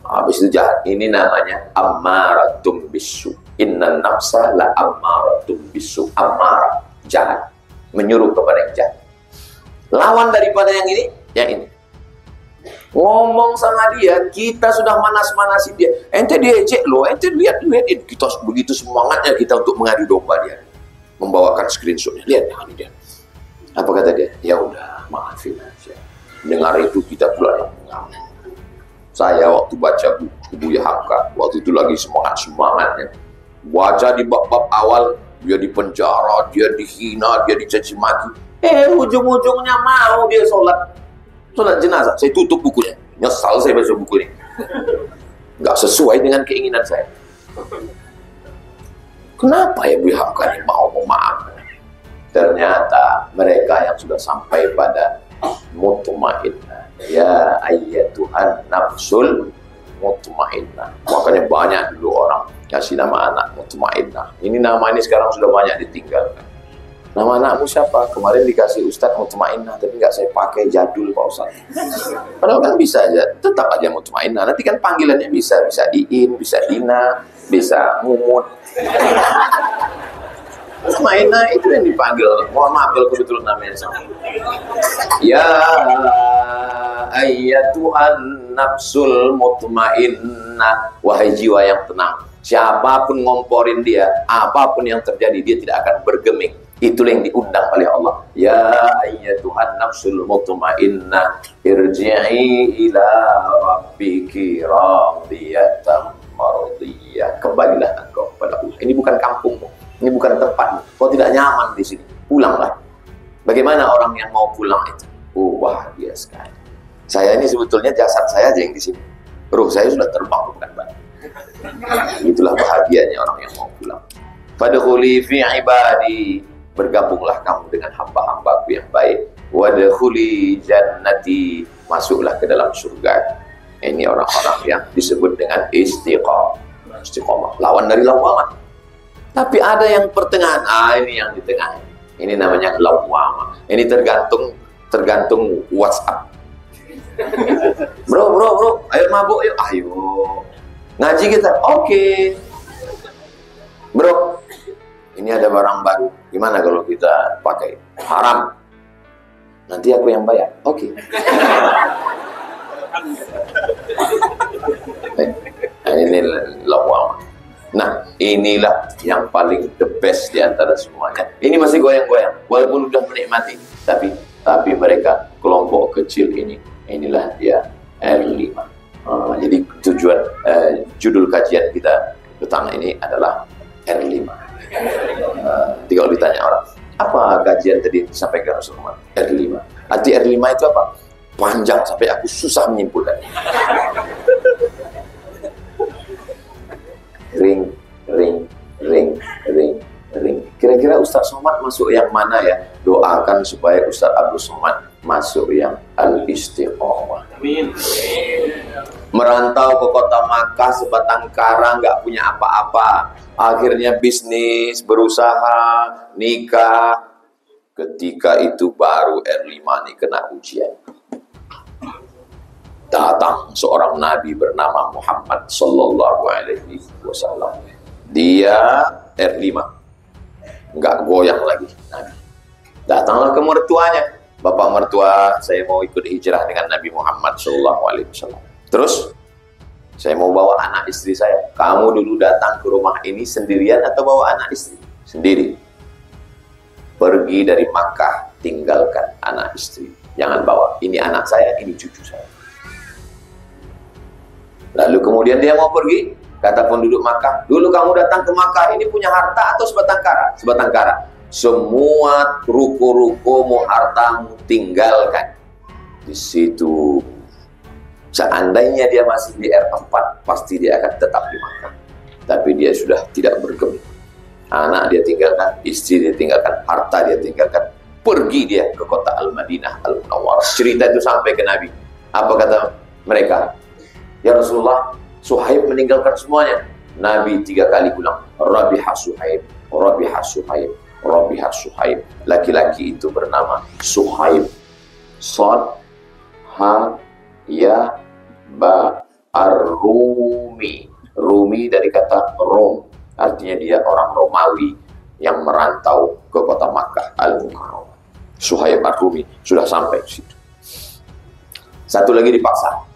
Habis itu jahat. Ini namanya ammaratum bisu. Inna nafsa la ammaratum bisu, amarah, jahat, menyuruh kepada yang jahat. Lawan daripada yang ini. Ngomong sama dia, kita sudah manas-manasin dia. Ente diejek loh, ente lihat. Kita begitu semangatnya kita untuk mengadu domba dia. Membawakan screenshotnya, lihat dia. Apa kata dia? Ya udah, maafin aja. Dengar itu kita pula yang mengambil. Saya waktu baca buku Buya Hamka, waktu itu lagi semangatnya. Baca di bab-bab awal, dia dipenjara, dia dihina, dia dicaci maki. Ujung-ujungnya mau dia sholat jenazah. Saya tutup bukunya. Nyesal saya baca buku ini. Nggak sesuai dengan keinginan saya. Kenapa ya Buya Hamka ini mau memaafkan? Ternyata mereka yang sudah sampai pada mutmainnah. Ya ayyatuhan nafsul mutmainnah. Makanya banyak dulu orang kasih nama anak mutmainnah. Ini nama ini sekarang sudah banyak ditinggalkan. Nama anakmu siapa? Kemarin dikasih Ustadz mutmainnah, tapi nggak saya pakai, jadul Pak Ustadz. Padahal kan bisa aja, tetap aja mutmainnah. Nanti kan panggilannya bisa Iin, bisa Dina, bisa Mumut. Mutmainnah itu yang dipanggil. Mohon maaf kalau kebetulan namanya sama. Ya ayyatuhan nafsul mutmainnah, wahai jiwa yang tenang. Siapapun ngomporin dia, apapun yang terjadi, dia tidak akan bergeming. Itulah yang diundang oleh Allah. Ya ayyatuhan nafsul mutmainnah, irji'i ila rabbiki radiyatan mardiyah. Kembalilah engkau kepada Allah. Ini bukan kampungmu, ini bukan tempat. Kau tidak nyaman di sini, pulanglah. Bagaimana orang yang mau pulang itu? Bahagia sekali. Saya ini sebetulnya jasad saya aja yang di sini. Ruh saya sudah terbang, bukan badan. Itulah bahagianya orang yang mau pulang. Fadkhuli fi ibadi, bergabunglah kamu dengan hamba-hambaku yang baik. Wadkhuli jannati, masuklah ke dalam surga. Ini orang-orang yang disebut dengan istiqamah. Lawan dari lawamah. Tapi ada yang pertengahan. Ini yang di tengah. Ini namanya lawamah. Ini tergantung WhatsApp. Bro, ayo mabuk yuk. Ayo. Ngaji kita, oke. Bro, ini ada barang baru. Gimana kalau kita pakai? Haram. Nanti aku yang bayar. Oke. Ini lawamah. Nah, inilah yang paling the best di antara semuanya. Ini masih goyang-goyang, walaupun sudah menikmati. Tapi mereka kelompok kecil ini, inilah dia R5. Jadi tujuan judul kajian kita petang ini adalah R5. Jadi kalau ditanya orang, apa kajian tadi disampaikan Rasulullah? R5. Arti R5 itu apa? Panjang sampai aku susah menyimpulkan. Ring. Kira-kira Ustaz Somad masuk yang mana ya? Doakan supaya Ustaz Abdul Somad masuk yang al-istiqomah. Amin. Merantau ke kota Makkah sebatang kara, nggak punya apa-apa. Akhirnya bisnis, berusaha, nikah. Ketika itu baru R5 nih kena ujian. Datang seorang nabi bernama Muhammad sallallahu alaihi wasallam. Dia R5. Nggak goyang lagi nabi. Datanglah ke mertuanya. Bapak mertua, saya mau ikut hijrah dengan Nabi Muhammad sallallahu alaihi wasallam. Terus saya mau bawa anak istri saya. Kamu dulu datang ke rumah ini sendirian atau bawa anak istri? Sendiri. Pergi dari Makkah, tinggalkan anak istri. Jangan bawa. Ini anak saya, ini cucu saya. Lalu kemudian dia mau pergi. Kata penduduk Makkah, dulu kamu datang ke Makkah ini punya harta atau sebatang kara? Sebatang kara. Semua ruko-rukomu, hartamu tinggalkan. Di situ. Seandainya dia masih di R4, pasti dia akan tetap di Makkah. Tapi dia sudah tidak bergeming. Anak dia tinggalkan, istri dia tinggalkan, harta dia tinggalkan. Pergi dia ke kota Al-Madinah Al-Munawwarah. Cerita itu sampai ke Nabi. Apa kata mereka? Ya Rasulullah, Suhaib meninggalkan semuanya. Nabi 3 kali ulang, Rabiha Suhaib, Rabiha Suhaib, Rabiha Suhaib. Laki-laki itu bernama Suhaib. Sad, Ha, Ya, Ba, Ar-Rumi. Rumi dari kata Rom. Artinya dia orang Romawi yang merantau ke kota Makkah Al-Mukarramah. Suhaib Ar-Rumi sudah sampai ke situ. Satu lagi dipaksa,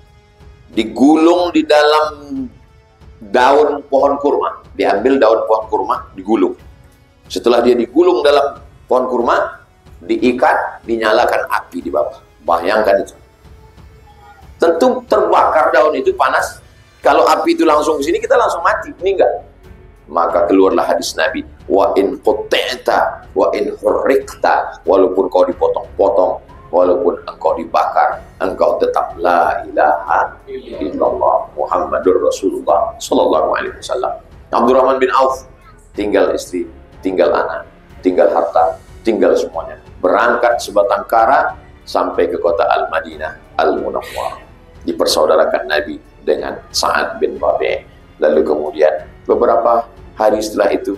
digulung di dalam daun pohon kurma. Diambil daun pohon kurma, digulung. Setelah dia digulung dalam pohon kurma, diikat, dinyalakan api di bawah. Bayangkan itu. Tentu terbakar daun itu panas. Kalau api itu langsung ke sini, kita langsung mati. Ini enggak. Maka keluarlah hadis Nabi, wa in qut'ta wa in hurriqta, walaupun kau dipotong-potong, walaupun engkau dibakar, engkau tetap la ilaha illallah Muhammadur Rasulullah sallallahu alaihi wasallam. Abdurrahman bin Auf tinggal istri, tinggal anak, tinggal harta, tinggal semuanya. Berangkat sebatang kara sampai ke kota Al-Madinah Al-Munawwarah. Dipersaudarakan Nabi dengan Sa'ad bin Rabi'. Lalu kemudian beberapa hari setelah itu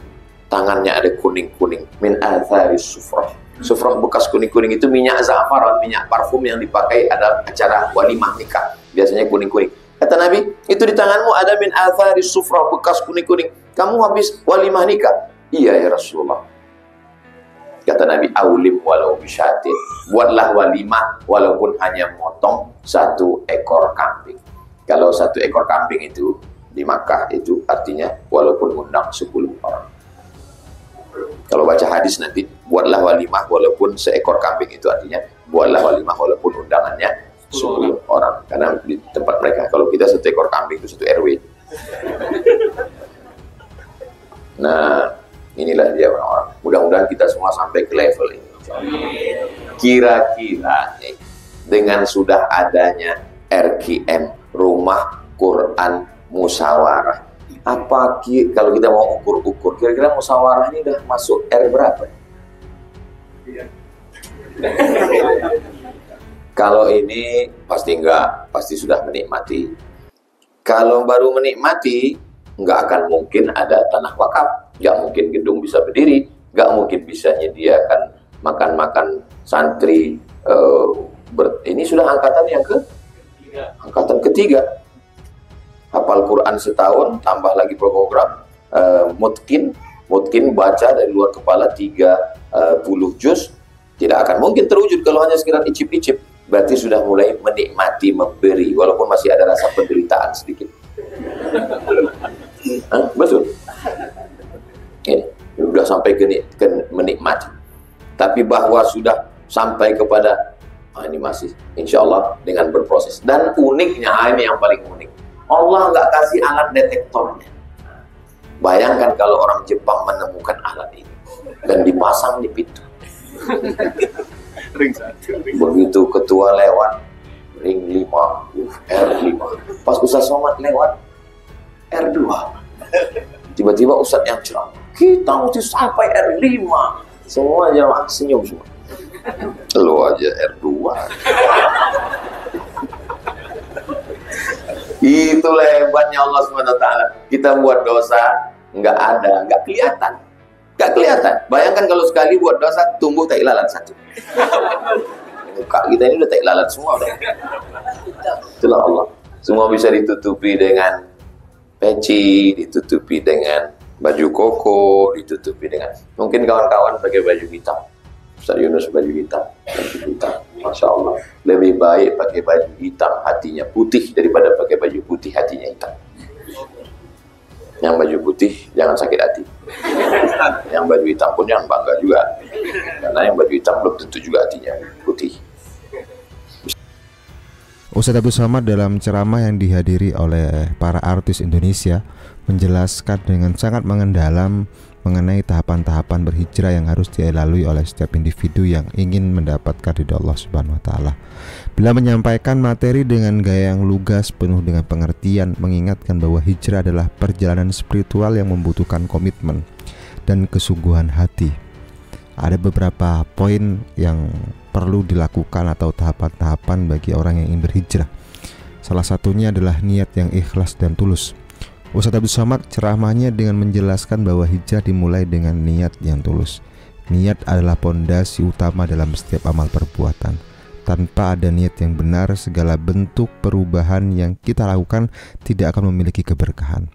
tangannya ada kuning-kuning, min atharis sufrah. Sufrah bekas kuning-kuning itu minyak za'faran, minyak parfum yang dipakai ada acara walimah nikah. Biasanya kuning-kuning. Kata Nabi, itu di tanganmu ada min atharis sufrah bekas kuning-kuning. Kamu habis walimah nikah? Iya ya Rasulullah. Kata Nabi, aulim walau bisyatin. Buatlah walimah walaupun hanya motong 1 ekor kambing. Kalau 1 ekor kambing itu di Makkah itu artinya walaupun undang 10 orang. Kalau baca hadis nanti, buatlah walimah walaupun seekor kambing itu artinya buatlah walimah walaupun undangannya 10 orang. Karena di tempat mereka, kalau kita 1 ekor kambing itu 1 RW. Nah, inilah dia orang-orang. Mudah-mudahan kita semua sampai ke level ini. Kira-kira dengan sudah adanya RQM, Rumah Quran Musyawarah, apa kalau kita mau ukur-ukur, kira-kira musyawarah ini udah masuk R berapa? Kalau ini pasti enggak, pasti sudah menikmati. Kalau baru menikmati, enggak akan mungkin ada tanah wakaf, enggak mungkin gedung bisa berdiri, enggak mungkin bisa menyediakan makan-makan santri. Ini sudah angkatan yang angkatan ketiga. Hafal Quran setahun, tambah lagi program mutkin baca dari luar kepala 30 juz. Tidak akan mungkin terwujud kalau hanya sekedar icip-icip. Berarti sudah mulai menikmati memberi, walaupun masih ada rasa penderitaan sedikit. Betul. Ini sudah sampai ke menikmati. Tapi bahwa sudah sampai kepada ini masih insya Allah dengan berproses. Dan uniknya, ini yang paling unik, Allah nggak kasih alat detektornya. Bayangkan kalau orang Jepang menemukan alat ini dan dipasang di pintu. Ring 1. Begitu ketua lewat, ring 5, R5. Pas Ustaz Somad lewat, R2. Tiba-tiba Ustaz yang ceramah, kita mesti sampai R5. Semua jamaah senyum semua. Lu aja R2. Itulah hebatnya Allah SWT. Kita buat dosa nggak ada, nggak kelihatan. Bayangkan kalau sekali buat dosa tumbuh tai lalat 1. Muka kita ini udah tai lalat semua udah. Itulah Allah. Semua bisa ditutupi dengan peci, ditutupi dengan baju koko, ditutupi dengan mungkin kawan-kawan pakai baju hitam. Ustaz Yunus baju hitam. Masya Allah. Lebih baik pakai baju hitam hatinya putih daripada pakai baju putih hatinya hitam. Yang baju putih jangan sakit hati. Yang baju hitam pun jangan bangga juga. Karena yang baju hitam belum tentu juga hatinya putih. Ustadz Abdul Somad dalam ceramah yang dihadiri oleh para artis Indonesia menjelaskan dengan sangat mengendalam mengenai tahapan-tahapan berhijrah yang harus dilalui oleh setiap individu yang ingin mendapatkan ridha Allah Subhanahu wa taala. Bila menyampaikan materi dengan gaya yang lugas penuh dengan pengertian, mengingatkan bahwa hijrah adalah perjalanan spiritual yang membutuhkan komitmen dan kesungguhan hati. Ada beberapa poin yang perlu dilakukan atau tahapan-tahapan bagi orang yang ingin berhijrah. Salah satunya adalah niat yang ikhlas dan tulus. Ustadz Abdul Somad ceramahnya dengan menjelaskan bahwa hijrah dimulai dengan niat yang tulus. Niat adalah pondasi utama dalam setiap amal perbuatan. Tanpa ada niat yang benar, segala bentuk perubahan yang kita lakukan tidak akan memiliki keberkahan.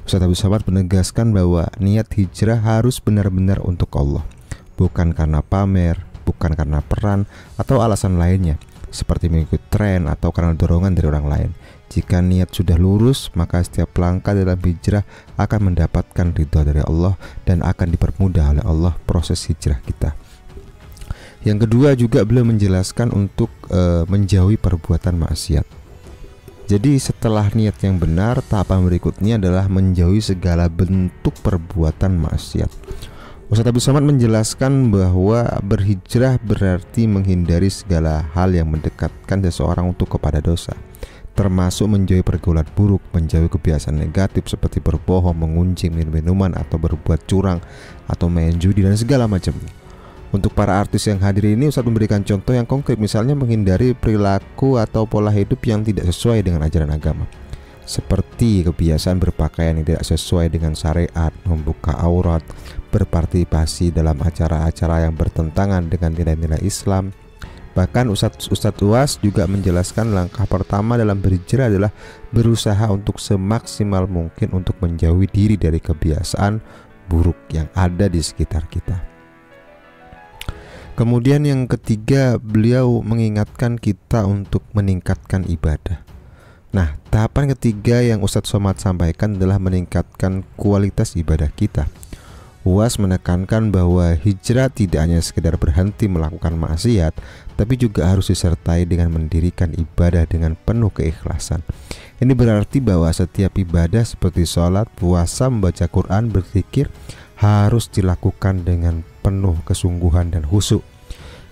Ustaz Abdul Somad menegaskan bahwa niat hijrah harus benar-benar untuk Allah, bukan karena pamer, bukan karena peran atau alasan lainnya seperti mengikuti tren atau karena dorongan dari orang lain. Jika niat sudah lurus, maka setiap langkah dalam hijrah akan mendapatkan ridha dari Allah dan akan dipermudah oleh Allah proses hijrah kita. Yang kedua juga beliau menjelaskan untuk menjauhi perbuatan maksiat. Jadi setelah niat yang benar, tahapan berikutnya adalah menjauhi segala bentuk perbuatan maksiat. Ustaz Abdul Somad menjelaskan bahwa berhijrah berarti menghindari segala hal yang mendekatkan seseorang untuk kepada dosa, termasuk menjauhi pergaulan buruk, menjauhi kebiasaan negatif seperti berbohong, mengunci, minum minuman, atau berbuat curang, atau main judi, dan segala macamnya. Untuk para artis yang hadir ini, Ustaz memberikan contoh yang konkret, misalnya menghindari perilaku atau pola hidup yang tidak sesuai dengan ajaran agama, seperti kebiasaan berpakaian yang tidak sesuai dengan syariat, membuka aurat, berpartisipasi dalam acara-acara yang bertentangan dengan nilai-nilai Islam. Bahkan Ustadz UAS juga menjelaskan langkah pertama dalam berhijrah adalah berusaha untuk semaksimal mungkin untuk menjauhi diri dari kebiasaan buruk yang ada di sekitar kita. Kemudian yang ketiga, beliau mengingatkan kita untuk meningkatkan ibadah. Nah, tahapan ketiga yang Ustadz Somad sampaikan adalah meningkatkan kualitas ibadah kita. UAS menekankan bahwa hijrah tidak hanya sekedar berhenti melakukan maksiat, tapi juga harus disertai dengan mendirikan ibadah dengan penuh keikhlasan. Ini berarti bahwa setiap ibadah seperti sholat, puasa, membaca Quran, berzikir harus dilakukan dengan penuh kesungguhan dan khusyuk.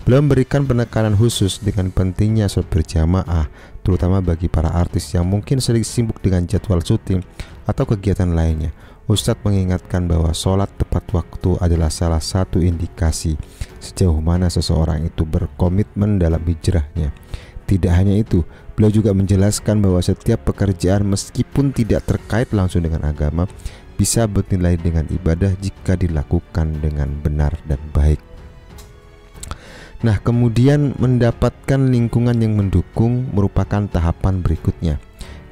Beliau memberikan penekanan khusus dengan pentingnya sholat berjamaah, terutama bagi para artis yang mungkin sering sibuk dengan jadwal syuting atau kegiatan lainnya. Ustadz mengingatkan bahwa sholat tepat waktu adalah salah satu indikasi sejauh mana seseorang itu berkomitmen dalam hijrahnya. Tidak hanya itu, beliau juga menjelaskan bahwa setiap pekerjaan meskipun tidak terkait langsung dengan agama bisa bernilai dengan ibadah jika dilakukan dengan benar dan baik. Nah, kemudian mendapatkan lingkungan yang mendukung merupakan tahapan berikutnya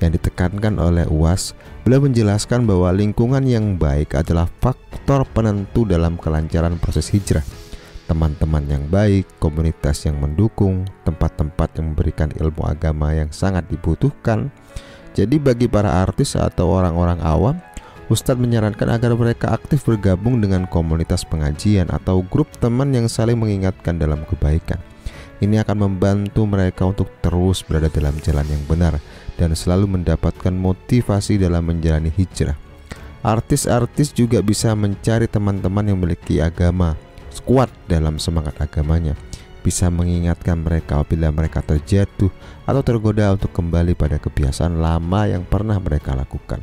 yang ditekankan oleh UAS. Beliau menjelaskan bahwa lingkungan yang baik adalah faktor penentu dalam kelancaran proses hijrah. Teman-teman yang baik, komunitas yang mendukung, tempat-tempat yang memberikan ilmu agama yang sangat dibutuhkan. Jadi bagi para artis atau orang-orang awam, Ustadz menyarankan agar mereka aktif bergabung dengan komunitas pengajian atau grup teman yang saling mengingatkan dalam kebaikan. Ini akan membantu mereka untuk terus berada dalam jalan yang benar dan selalu mendapatkan motivasi dalam menjalani hijrah. Artis-artis juga bisa mencari teman-teman yang memiliki agama kuat dalam semangat agamanya, bisa mengingatkan mereka apabila mereka terjatuh atau tergoda untuk kembali pada kebiasaan lama yang pernah mereka lakukan.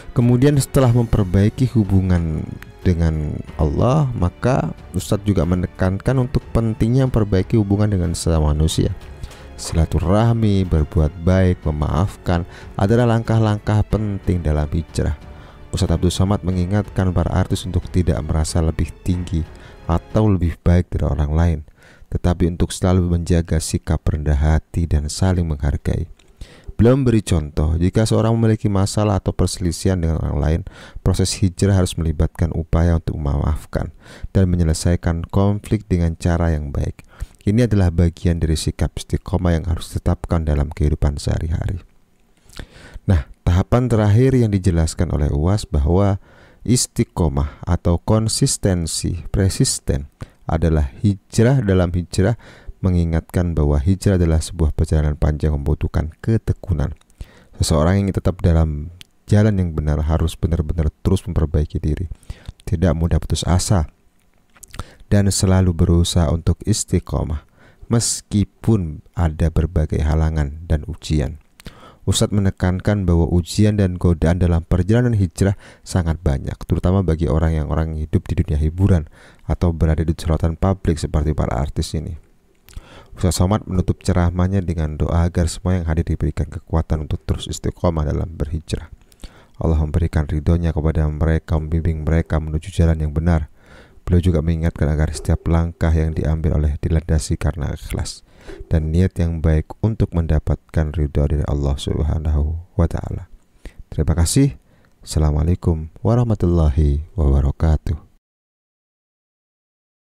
Kemudian setelah memperbaiki hubungan dengan Allah, maka Ustadz juga menekankan untuk pentingnya memperbaiki hubungan dengan sesama manusia. Silaturahmi, berbuat baik, memaafkan adalah langkah-langkah penting dalam hijrah. Ustadz Abdul Somad mengingatkan para artis untuk tidak merasa lebih tinggi atau lebih baik dari orang lain, tetapi untuk selalu menjaga sikap rendah hati dan saling menghargai. Beliau memberi contoh, jika seorang memiliki masalah atau perselisihan dengan orang lain, proses hijrah harus melibatkan upaya untuk memaafkan dan menyelesaikan konflik dengan cara yang baik. Ini adalah bagian dari sikap istiqomah yang harus ditetapkan dalam kehidupan sehari-hari. Nah, tahapan terakhir yang dijelaskan oleh UAS bahwa istiqomah atau konsistensi, persisten adalah hijrah. Dalam hijrah mengingatkan bahwa hijrah adalah sebuah perjalanan panjang membutuhkan ketekunan. Seseorang yang ingin tetap dalam jalan yang benar harus benar-benar terus memperbaiki diri, tidak mudah putus asa, dan selalu berusaha untuk istiqomah meskipun ada berbagai halangan dan ujian. Ustadz menekankan bahwa ujian dan godaan dalam perjalanan hijrah sangat banyak, terutama bagi orang yang hidup di dunia hiburan atau berada di sorotan publik seperti para artis ini. Ustadz Somad menutup ceramahnya dengan doa agar semua yang hadir diberikan kekuatan untuk terus istiqomah dalam berhijrah. Allah memberikan ridhonya kepada mereka, membimbing mereka menuju jalan yang benar. Beliau juga mengingatkan agar setiap langkah yang diambil dilandasi karena ikhlas dan niat yang baik untuk mendapatkan ridho dari Allah Subhanahu wa Ta'ala. Terima kasih. Assalamualaikum warahmatullahi wabarakatuh.